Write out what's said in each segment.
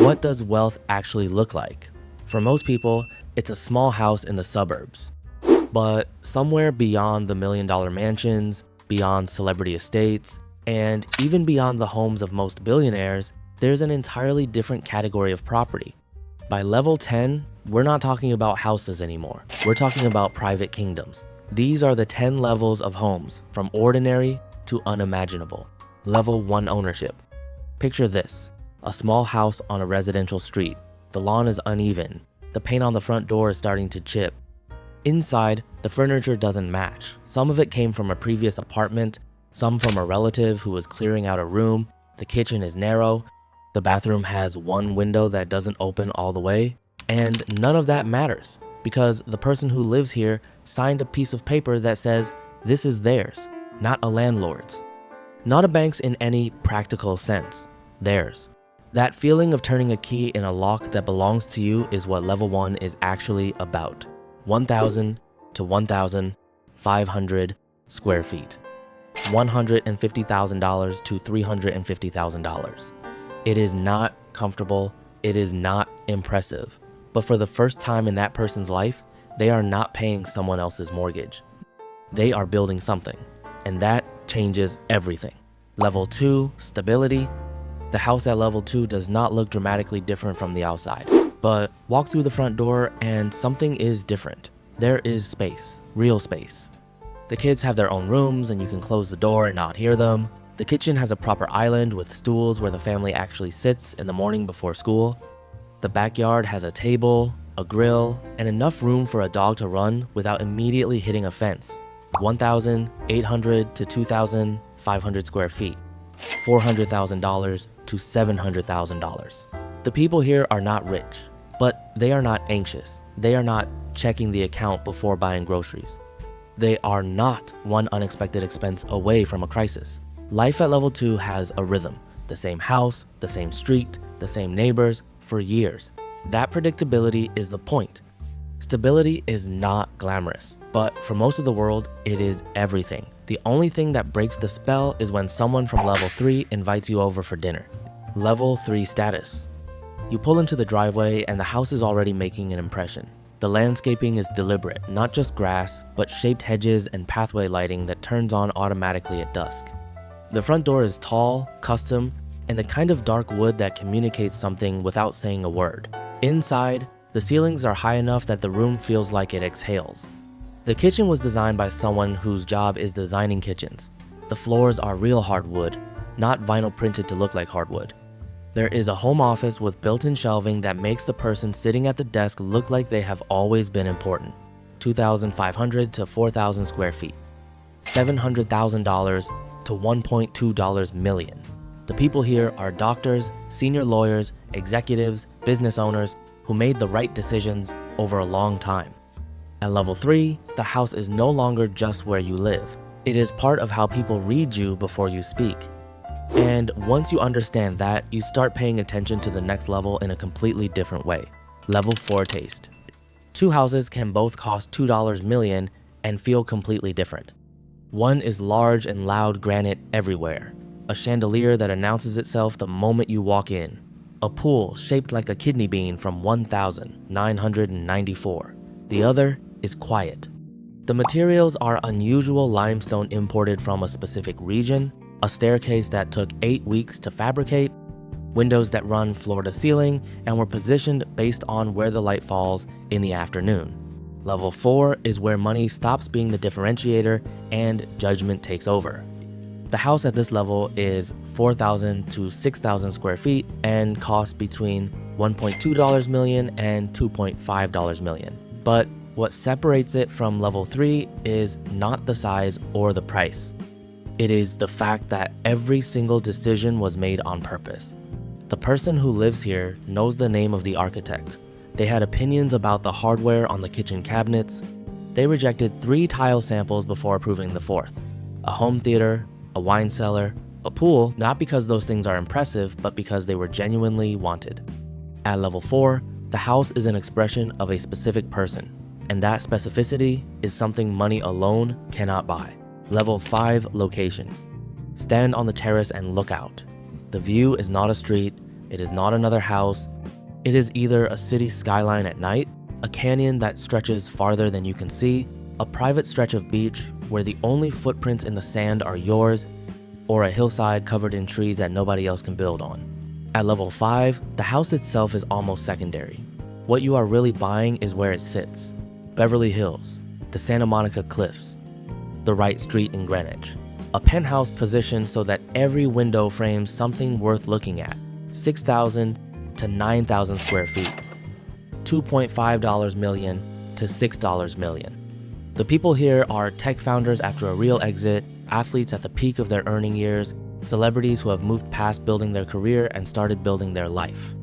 What does wealth actually look like? For most people, it's a small house in the suburbs. But somewhere beyond the million-dollar mansions, beyond celebrity estates, and even beyond the homes of most billionaires, there's an entirely different category of property. By level 10, we're not talking about houses anymore. We're talking about private kingdoms. These are the 10 levels of homes, from ordinary to unimaginable. Level 1 ownership. Picture this: a small house on a residential street. The lawn is uneven. The paint on the front door is starting to chip. Inside, the furniture doesn't match. Some of it came from a previous apartment, some from a relative who was clearing out a room. The kitchen is narrow. The bathroom has one window that doesn't open all the way. And none of that matters because the person who lives here signed a piece of paper that says this is theirs, not a landlord's. Not a bank's in any practical sense, theirs. That feeling of turning a key in a lock that belongs to you is what level 1 is actually about. 1,000 to 1,500 square feet. $150,000 to $350,000. It is not comfortable, it is not impressive, but for the first time in that person's life, they are not paying someone else's mortgage. They are building something, and that changes everything. Level 2, stability. The house at level 2 does not look dramatically different from the outside, but walk through the front door and something is different. There is space, real space. The kids have their own rooms and you can close the door and not hear them. The kitchen has a proper island with stools where the family actually sits in the morning before school. The backyard has a table, a grill, and enough room for a dog to run without immediately hitting a fence. 1,800 to 2,500 square feet. $400,000 to $700,000. The people here are not rich, but they are not anxious. They are not checking the account before buying groceries. They are not one unexpected expense away from a crisis. Life at level 2 has a rhythm. The same house, the same street, the same neighbors for years. That predictability is the point. Stability is not glamorous, but for most of the world, it is everything. The only thing that breaks the spell is when someone from level 3 invites you over for dinner. Level 3 status. You pull into the driveway and the house is already making an impression. The landscaping is deliberate, not just grass, but shaped hedges and pathway lighting that turns on automatically at dusk. The front door is tall, custom, and the kind of dark wood that communicates something without saying a word. Inside, the ceilings are high enough that the room feels like it exhales. The kitchen was designed by someone whose job is designing kitchens. The floors are real hardwood, not vinyl printed to look like hardwood. There is a home office with built-in shelving that makes the person sitting at the desk look like they have always been important. 2,500 to 4,000 square feet. $700,000 to $1.2 million. The people here are doctors, senior lawyers, executives, business owners who made the right decisions over a long time. At level 3, the house is no longer just where you live. It is part of how people read you before you speak. And once you understand that, you start paying attention to the next level in a completely different way. Level 4 taste. Two houses can both cost $2 million and feel completely different. One is large and loud granite everywhere. A chandelier that announces itself the moment you walk in. A pool shaped like a kidney bean from 1994. The other is quiet. The materials are unusual limestone imported from a specific region, a staircase that took 8 weeks to fabricate, windows that run floor to ceiling and were positioned based on where the light falls in the afternoon. Level 4 is where money stops being the differentiator and judgment takes over. The house at this level is 4,000 to 6,000 square feet and costs between $1.2 million and $2.5 million. But what separates it from level 3 is not the size or the price. It is the fact that every single decision was made on purpose. The person who lives here knows the name of the architect. They had opinions about the hardware on the kitchen cabinets. They rejected 3 tile samples before approving the 4th. A home theater, a wine cellar, a pool, not because those things are impressive, but because they were genuinely wanted. At level 4, the house is an expression of a specific person, and that specificity is something money alone cannot buy. Level 5 location. Stand on the terrace and look out. The view is not a street, it is not another house, It is either a city skyline at night, a canyon that stretches farther than you can see, a private stretch of beach where the only footprints in the sand are yours, or a hillside covered in trees that nobody else can build on. At level 5, the house itself is almost secondary. What you are really buying is where it sits. Beverly Hills, the Santa Monica Cliffs, the right street in Greenwich. A penthouse positioned so that every window frames something worth looking at. 6,000 to 9,000 square feet. $2.5 million to $6 million. The people here are tech founders after a real exit, athletes at the peak of their earning years, celebrities who have moved past building their career and started building their life.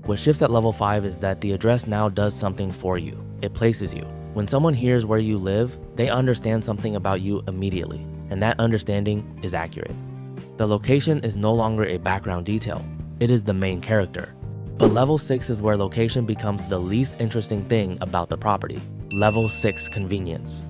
What shifts at level 5 is that the address now does something for you. It places you. When someone hears where you live, they understand something about you immediately, and that understanding is accurate. The location is no longer a background detail. It is the main character. But level 6 is where location becomes the least interesting thing about the property. Level 6 convenience.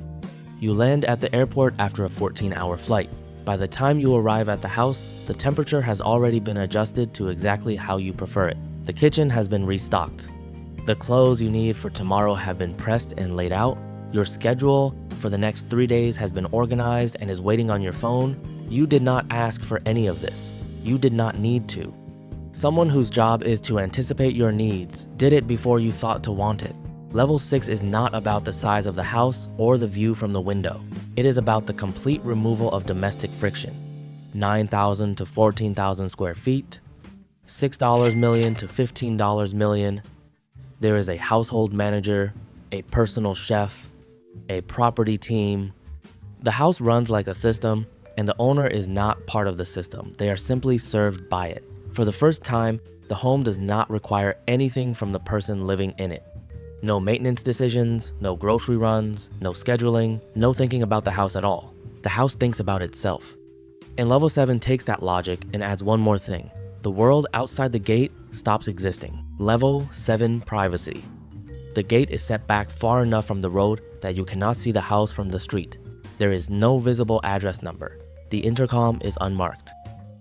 You land at the airport after a 14-hour flight. By the time you arrive at the house, the temperature has already been adjusted to exactly how you prefer it. The kitchen has been restocked. The clothes you need for tomorrow have been pressed and laid out. Your schedule for the next 3 days has been organized and is waiting on your phone. You did not ask for any of this. You did not need to. Someone whose job is to anticipate your needs did it before you thought to want it. Level 6 is not about the size of the house or the view from the window. It is about the complete removal of domestic friction. 9,000 to 14,000 square feet, $6 million to $15 million. There is a household manager, a personal chef, a property team. The house runs like a system, and the owner is not part of the system. They are simply served by it. For the first time, the home does not require anything from the person living in it. No maintenance decisions, no grocery runs, no scheduling, no thinking about the house at all. The house thinks about itself. And level 7 takes that logic and adds one more thing. The world outside the gate stops existing. Level 7 privacy. The gate is set back far enough from the road that you cannot see the house from the street. There is no visible address number. The intercom is unmarked.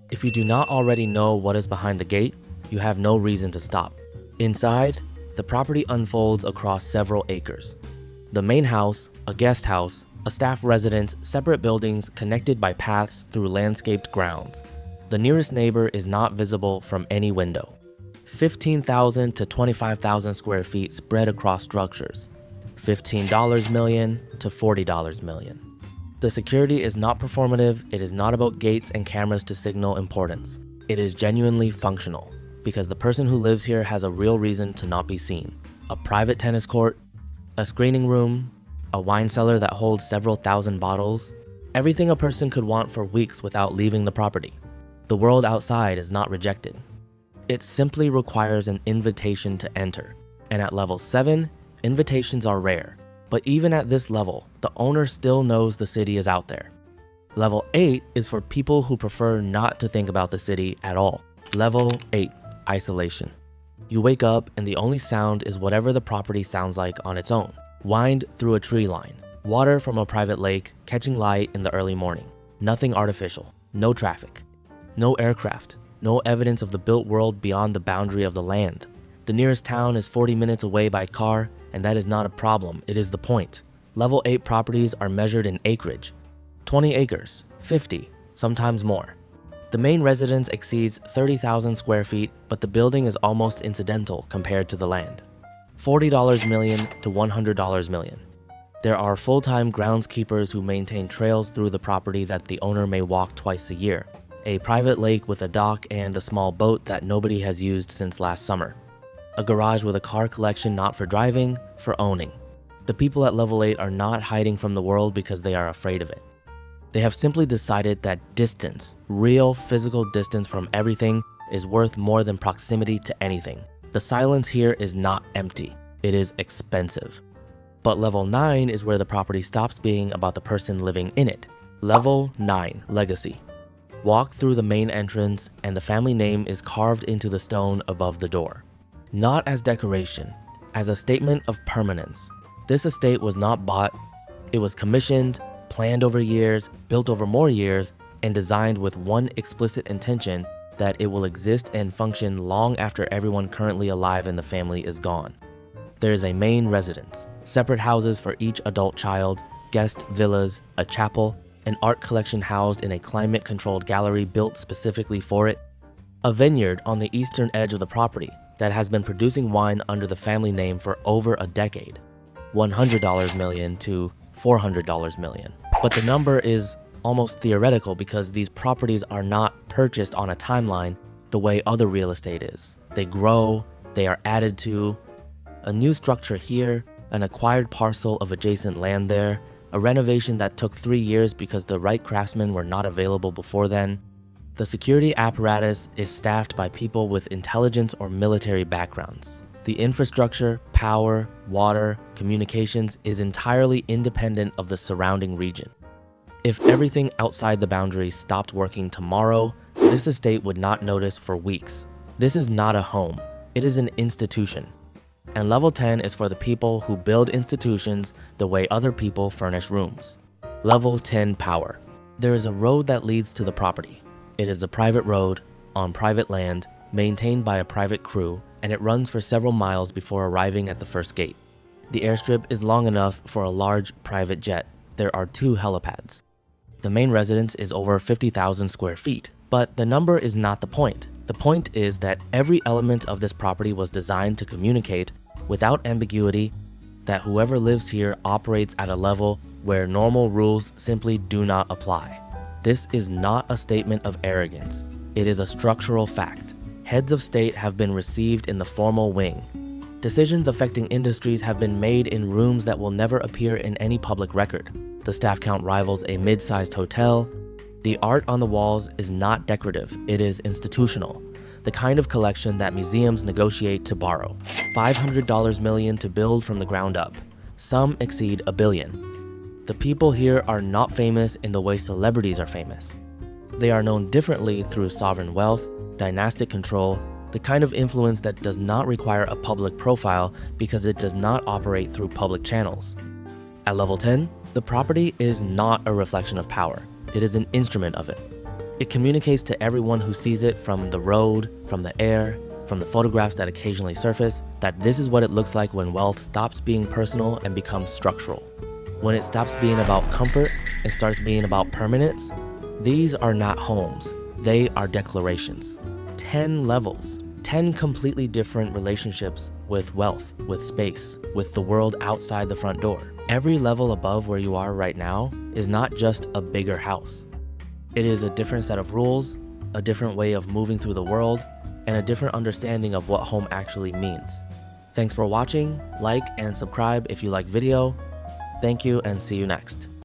If you do not already know what is behind the gate, you have no reason to stop. Inside, the property unfolds across several acres. The main house, a guest house, a staff residence, separate buildings connected by paths through landscaped grounds. The nearest neighbor is not visible from any window. 15,000 to 25,000 square feet spread across structures. $15 million to $40 million. The security is not performative. It is not about gates and cameras to signal importance. It is genuinely functional, because the person who lives here has a real reason to not be seen. A private tennis court, a screening room, a wine cellar that holds several thousand bottles, everything a person could want for weeks without leaving the property. The world outside is not rejected. It simply requires an invitation to enter. And at level 7, invitations are rare. But even at this level, the owner still knows the city is out there. Level 8 is for people who prefer not to think about the city at all. Level 8, isolation. You wake up and the only sound is whatever the property sounds like on its own. Wind through a tree line, water from a private lake, catching light in the early morning. Nothing artificial, no traffic, no aircraft, no evidence of the built world beyond the boundary of the land. The nearest town is 40 minutes away by car, and that is not a problem, it is the point. Level 8 properties are measured in acreage. 20 acres, 50, sometimes more. The main residence exceeds 30,000 square feet, but the building is almost incidental compared to the land. $40 million to $100 million. There are full-time groundskeepers who maintain trails through the property that the owner may walk twice a year. A private lake with a dock and a small boat that nobody has used since last summer. A garage with a car collection not for driving, for owning. The people at level 8 are not hiding from the world because they are afraid of it. They have simply decided that distance, real physical distance from everything, is worth more than proximity to anything. The silence here is not empty, it is expensive. But level 9 is where the property stops being about the person living in it. Level 9, legacy. Walk through the main entrance and the family name is carved into the stone above the door. Not as decoration, as a statement of permanence. This estate was not bought, it was commissioned, planned over years, built over more years, and designed with one explicit intention that it will exist and function long after everyone currently alive in the family is gone. There is a main residence, separate houses for each adult child, guest villas, a chapel, an art collection housed in a climate-controlled gallery built specifically for it, a vineyard on the eastern edge of the property that has been producing wine under the family name for over a decade, $100 million to $400 million. But the number is almost theoretical because these properties are not purchased on a timeline the way other real estate is. They grow, they are added to, a new structure here, an acquired parcel of adjacent land there, a renovation that took 3 years because the right craftsmen were not available before then. The security apparatus is staffed by people with intelligence or military backgrounds. The infrastructure, power, water, communications is entirely independent of the surrounding region. If everything outside the boundaries stopped working tomorrow, this estate would not notice for weeks. This is not a home, it is an institution. And level 10 is for the people who build institutions the way other people furnish rooms. Level 10 power. There is a road that leads to the property. It is a private road, on private land, maintained by a private crew, and it runs for several miles before arriving at the first gate. The airstrip is long enough for a large private jet. There are 2 helipads. The main residence is over 50,000 square feet, but the number is not the point. The point is that every element of this property was designed to communicate, without ambiguity, that whoever lives here operates at a level where normal rules simply do not apply. This is not a statement of arrogance. It is a structural fact. Heads of state have been received in the formal wing. Decisions affecting industries have been made in rooms that will never appear in any public record. The staff count rivals a mid-sized hotel. The art on the walls is not decorative, it is institutional. The kind of collection that museums negotiate to borrow. $500 million to build from the ground up. Some exceed $1 billion. The people here are not famous in the way celebrities are famous. They are known differently through sovereign wealth, dynastic control, the kind of influence that does not require a public profile because it does not operate through public channels. At level 10, the property is not a reflection of power. It is an instrument of it. It communicates to everyone who sees it from the road, from the air, from the photographs that occasionally surface, that this is what it looks like when wealth stops being personal and becomes structural. When it stops being about comfort and starts being about permanence. These are not homes, they are declarations. 10 levels, 10 completely different relationships with wealth, with space, with the world outside the front door. Every level above where you are right now is not just a bigger house. It is a different set of rules, a different way of moving through the world, and a different understanding of what home actually means. Thanks for watching, like and subscribe if you like video. Thank you and see you next.